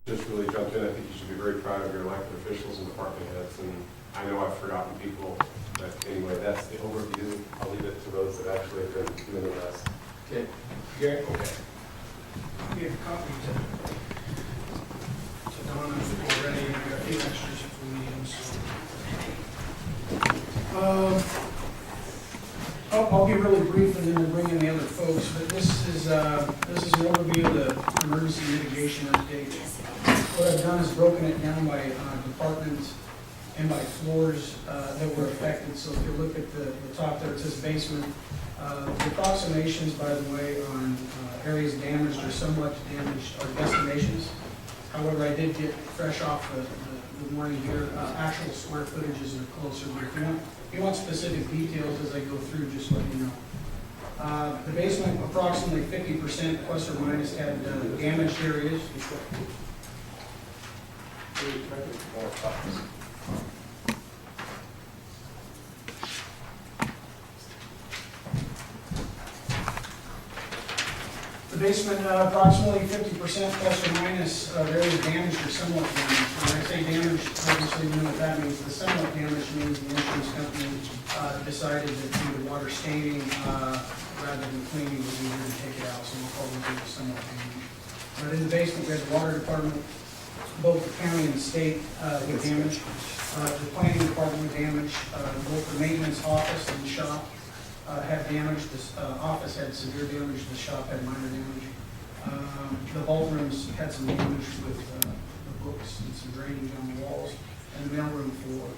just really jumped in. I think you should be very proud of your elected officials and department heads, and I know I've forgotten people, but anyway, that's the overview. I'll leave it to those that actually have been doing the rest. Okay. Gary? Okay. We have copies to Donna already, and we got a few extras if we need them, so. I'll be really brief and then we'll bring in the other folks, but this is an overview of the emergency mitigation update. What I've done is broken it down by departments and by floors that were affected. So if you look at the top there, it says basement. The approximations, by the way, on areas damaged or somewhat damaged are guesstimations. However, I did get fresh off the morning here, actual square footages are closer, but if you want specific details as I go through, just let me know. The basement, approximately 50% plus or minus had damaged areas. The basement, approximately 50% plus or minus areas damaged or somewhat damaged. When I say damaged, obviously you know what that means. The somewhat damaged means the insurance company decided that due to water staining rather than cleaning, it was easier to take it out, so we'll probably do somewhat damaged. But in the basement, we had the water department, both the county and the state with damage. The planning department with damage, both the maintenance office and shop had damage. This office had severe damage, the shop had minor damage. The vault rooms had some damage with the books and some drainage on the walls, and the mailroom floor.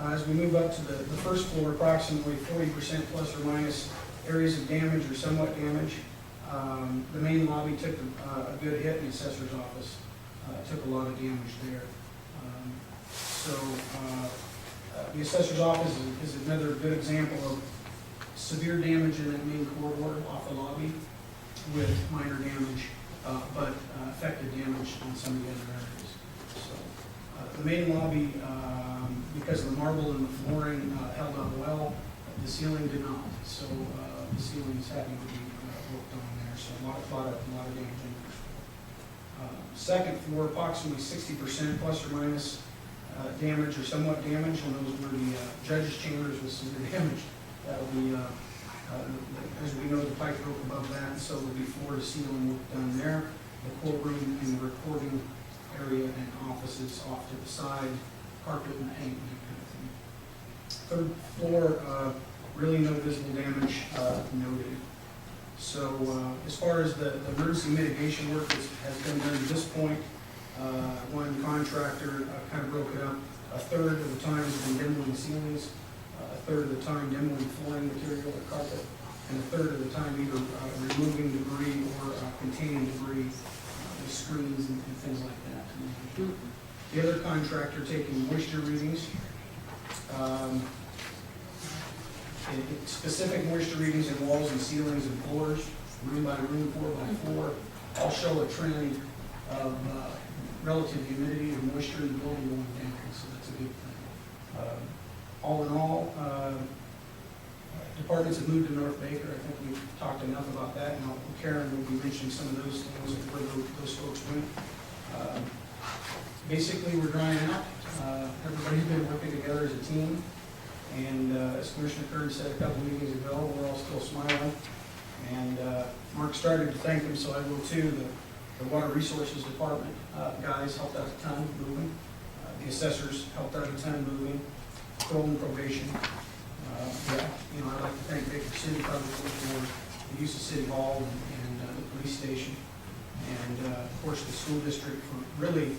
As we move up to the first floor, approximately 40% plus or minus areas of damage or somewhat damage. The main lobby took a good hit, and the assessor's office took a lot of damage there. The assessor's office is another good example of severe damage in that main corridor off the lobby with minor damage, but effective damage on some of the other areas. So the main lobby, because the marble and the flooring held up well, the ceiling did not. So the ceiling is having to be worked on there. So a lot of damage in there. Second floor, approximately 60% plus or minus damage or somewhat damage, and those were the judges' chambers with severe damage. That will be, as we know, the pipe broke above that, so there'll be floor to ceiling work done there. The courtroom and the recording area and offices off to the side, carpet and paint and that kind of thing. Third floor, really no visible damage noted. So as far as the emergency mitigation work has been done at this point, one contractor kind of broke it up. A third of the time has been dimming ceilings, a third of the time dimming flooring material or carpet, and a third of the time either removing debris or containing debris with screens and things like that. The other contractor taking moisture readings. Specific moisture readings in walls and ceilings and floors, room by room, floor by floor, all show a trend of relative humidity and moisture in the building going down, so that's a good thing. All in all, departments have moved to North Baker. I think we've talked enough about that. Now, Karen will be mentioning some of those things and where those folks went. Basically, we're drying out. Everybody's been working together as a team. And as Commissioner Kern said a couple meetings ago, we're all still smiling. And Mark started to thank them, so I will too. The Water Resources Department guys helped out a ton moving. The assessors helped out a ton moving. Parole and probation. I'd like to thank Baker City probably for the use of City Hall and the police station. And of course the school district for really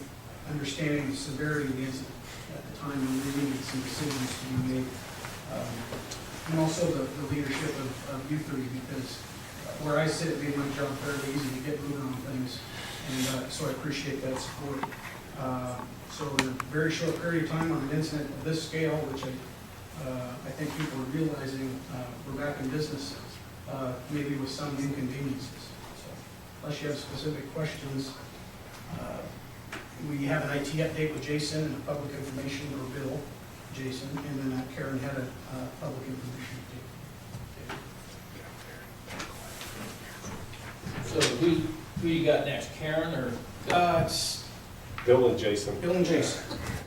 understanding the severity of the incident at the time when we needed some decisions to be made. And also the leadership of you three, because where I sit, it made my job fairly easy to get moving on things. And so I appreciate that support. So in a very short period of time on an incident of this scale, which I think people are realizing we're back in business, maybe with some inconveniences. So unless you have specific questions, we have an IT update with Jason and a public information or Bill, Jason, and then Karen had a public information update. So who you got next, Karen or? Bill and Jason. Bill and Jason.